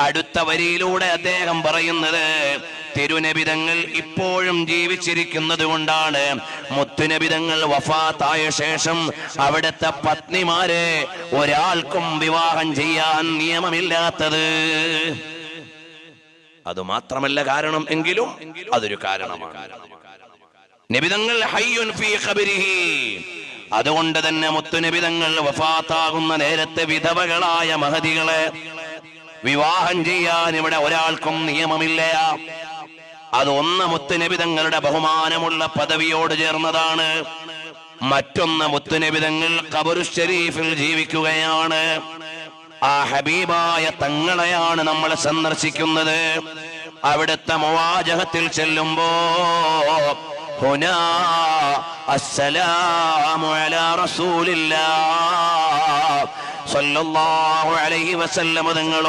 അടുത്ത വരിയിലൂടെ അദ്ദേഹം പറയുന്നത് തിരുനബിതങ്ങൾ ഇപ്പോഴും ജീവിച്ചിരിക്കുന്നത് കൊണ്ടാണ് മുത്തുനബിതങ്ങൾ വഫാത്തായ ശേഷം അവിടുത്തെ പത്നിമാരെ ഒരാൾക്കും വിവാഹം ചെയ്യാൻ നിയമമില്ലാത്തത്. അതുമാത്രമല്ല കാരണം, എങ്കിലും അതൊരു കാരണമാണ്. നബിതങ്ങൾ ഹയ്യുൻ ഫീ ഖബരിഹി, അതുകൊണ്ട് തന്നെ മുത്തുനബിതങ്ങൾ വഫാത്താകുന്ന നേരത്തെ വിധവകളായ മഹദികളെ വിവാഹം ചെയ്യാൻ ഇവിടെ ഒരാൾക്കും നിയമമില്ല. അതൊന്ന് മുത്തുനബിതങ്ങളുടെ ബഹുമാനമുള്ള പദവിയോട് ചേർന്നതാണ്. മറ്റൊന്ന് മുത്തുനബിതങ്ങൾ ഖബറു ശരീഫിൽ ജീവിക്കുകയാണ്. ആ ഹബീബായ തങ്ങളെയാണ് നമ്മൾ സന്ദർശിക്കുന്നത്. അവിടുത്തെ മുവാജഹത്തിൽ ചെല്ലുമ്പോ ഹുനാ അസ്സലാമു അലാ റസൂലില്ലാഹ് സ്വല്ലല്ലാഹു അലൈഹി വസല്ലം തങ്ങൾ